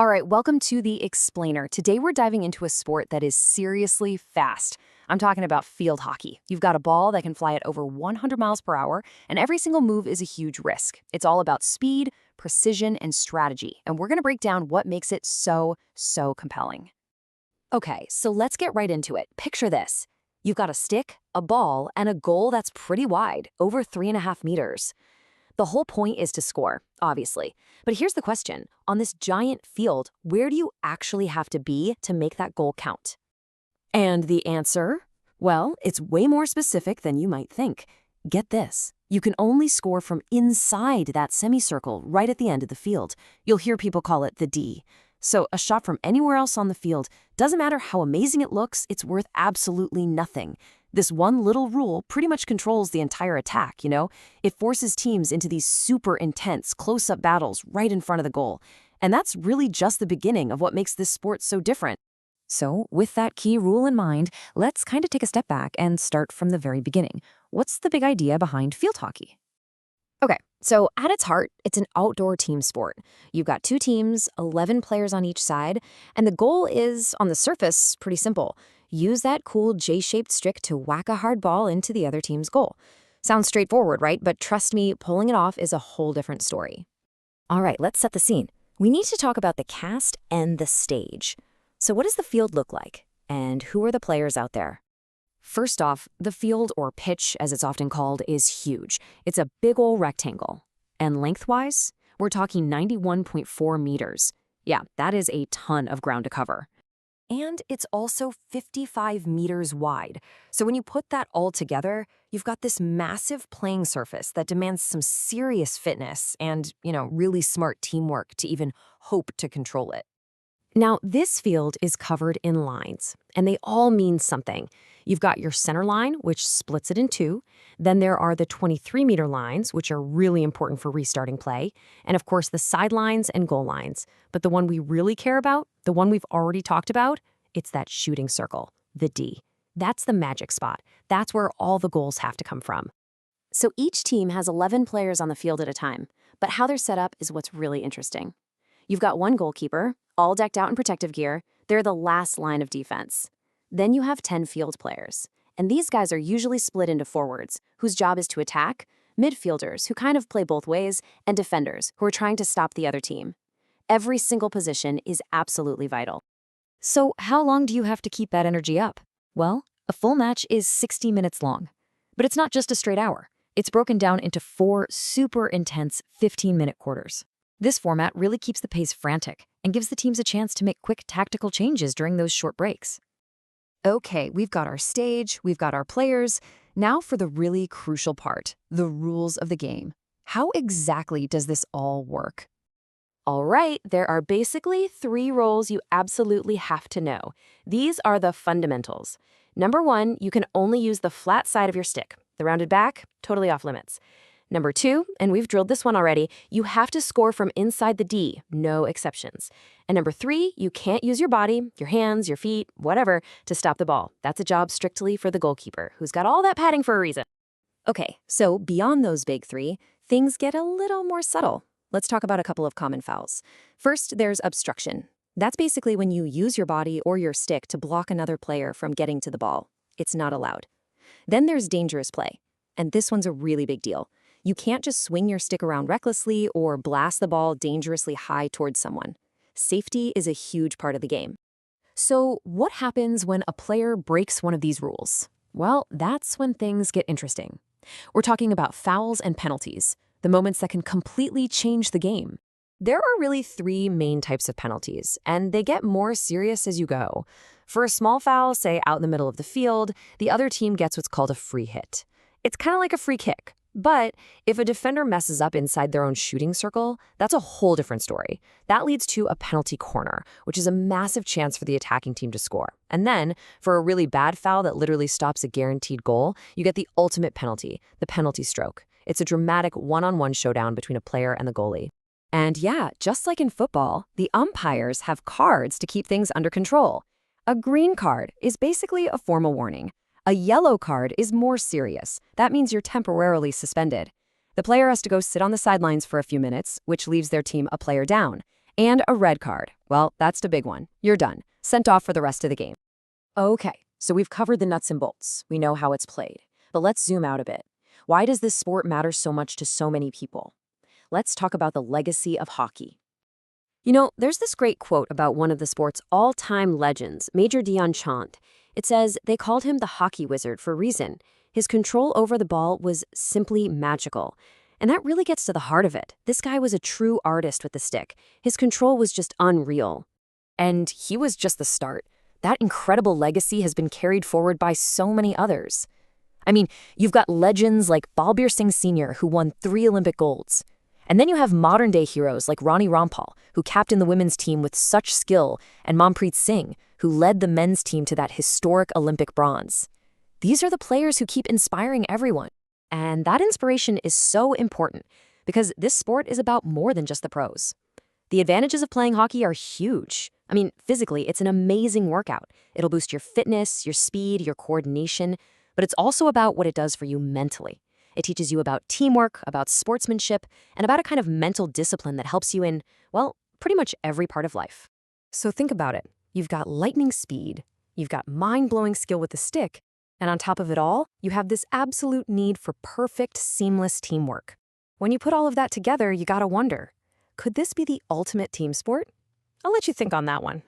All right, welcome to The Explainer. Today we're diving into a sport that is seriously fast. I'm talking about field hockey. You've got a ball that can fly at over 100 miles per hour, and every single move is a huge risk. It's all about speed, precision, and strategy, and we're going to break down what makes it so compelling. Okay, so let's get right into it. Picture this. You've got a stick, a ball, and a goal that's pretty wide, over 3.5 meters. The whole point is to score, obviously. But here's the question. On this giant field, where do you actually have to be to make that goal count? And the answer? Well, it's way more specific than you might think. Get this. You can only score from inside that semicircle right at the end of the field. You'll hear people call it the D. So a shot from anywhere else on the field, doesn't matter how amazing it looks, it's worth absolutely nothing. This one little rule pretty much controls the entire attack, you know? It forces teams into these super intense, close-up battles right in front of the goal. And that's really just the beginning of what makes this sport so different. So, with that key rule in mind, let's kind of take a step back and start from the very beginning. What's the big idea behind field hockey? Okay, so at its heart, it's an outdoor team sport. You've got two teams, 11 players on each side, and the goal is, on the surface, pretty simple. Use that cool J-shaped stick to whack a hard ball into the other team's goal. Sounds straightforward, right? But trust me, pulling it off is a whole different story. All right, let's set the scene. We need to talk about the cast and the stage. So what does the field look like? And who are the players out there? First off, the field, or pitch as it's often called, is huge. It's a big ol' rectangle. And lengthwise, we're talking 91.4 meters. Yeah, that is a ton of ground to cover. And it's also 55 meters wide. So when you put that all together, you've got this massive playing surface that demands some serious fitness and, really smart teamwork to even hope to control it. Now, this field is covered in lines, and they all mean something. You've got your center line, which splits it in two. Then there are the 23-meter lines, which are really important for restarting play. And of course, the sidelines and goal lines. But the one we really care about, the one we've already talked about, it's that shooting circle, the D. That's the magic spot. That's where all the goals have to come from. So each team has 11 players on the field at a time. But how they're set up is what's really interesting. You've got one goalkeeper, all decked out in protective gear. They're the last line of defense. Then you have 10 field players. And these guys are usually split into forwards, whose job is to attack, midfielders, who kind of play both ways, and defenders, who are trying to stop the other team. Every single position is absolutely vital. So how long do you have to keep that energy up? Well, a full match is 60 minutes long. But it's not just a straight hour. It's broken down into 4 super intense 15-minute quarters. This format really keeps the pace frantic and gives the teams a chance to make quick tactical changes during those short breaks. Okay, we've got our stage, we've got our players. Now for the really crucial part, the rules of the game. How exactly does this all work? All right, there are basically 3 rules you absolutely have to know. These are the fundamentals. Number 1, you can only use the flat side of your stick. The rounded back, totally off limits. Number 2, and we've drilled this one already, you have to score from inside the D, no exceptions. And number 3, you can't use your body, your hands, your feet, whatever, to stop the ball. That's a job strictly for the goalkeeper, who's got all that padding for a reason. Okay, so beyond those big 3, things get a little more subtle. Let's talk about a couple of common fouls. First, there's obstruction. That's basically when you use your body or your stick to block another player from getting to the ball. It's not allowed. Then there's dangerous play. And this one's a really big deal. You can't just swing your stick around recklessly or blast the ball dangerously high towards someone. Safety is a huge part of the game. So what happens when a player breaks one of these rules? Well, that's when things get interesting. We're talking about fouls and penalties, the moments that can completely change the game. There are really 3 main types of penalties, and they get more serious as you go. For a small foul, say out in the middle of the field, the other team gets what's called a free hit. It's kind of like a free kick. But if a defender messes up inside their own shooting circle, that's a whole different story. That leads to a penalty corner, which is a massive chance for the attacking team to score. And then, for a really bad foul that literally stops a guaranteed goal, you get the ultimate penalty, the penalty stroke. It's a dramatic one-on-one showdown between a player and the goalie. And yeah, just like in football, the umpires have cards to keep things under control. A green card is basically a formal warning. A yellow card is more serious. That means you're temporarily suspended. The player has to go sit on the sidelines for a few minutes, which leaves their team a player down. And a red card. Well, that's the big one. You're done. Sent off for the rest of the game. Okay, so we've covered the nuts and bolts. We know how it's played. But let's zoom out a bit. Why does this sport matter so much to so many people? Let's talk about the legacy of hockey. There's this great quote about one of the sport's all-time legends, Major Dion Chant. It says they called him the hockey wizard for a reason. His control over the ball was simply magical. And that really gets to the heart of it. This guy was a true artist with the stick. His control was just unreal. And he was just the start. That incredible legacy has been carried forward by so many others. I mean, you've got legends like Balbir Singh Sr., who won 3 Olympic golds. And then you have modern-day heroes like Ronnie Rampal, who captained the women's team with such skill, and Manpreet Singh, who led the men's team to that historic Olympic bronze. These are the players who keep inspiring everyone. And that inspiration is so important because this sport is about more than just the pros. The advantages of playing hockey are huge. I mean, physically, it's an amazing workout. It'll boost your fitness, your speed, your coordination, but it's also about what it does for you mentally. It teaches you about teamwork, about sportsmanship, and about a kind of mental discipline that helps you in, well, pretty much every part of life. So think about it. You've got lightning speed, you've got mind-blowing skill with the stick, and on top of it all, you have this absolute need for perfect, seamless teamwork. When you put all of that together, you gotta wonder, could this be the ultimate team sport? I'll let you think on that one.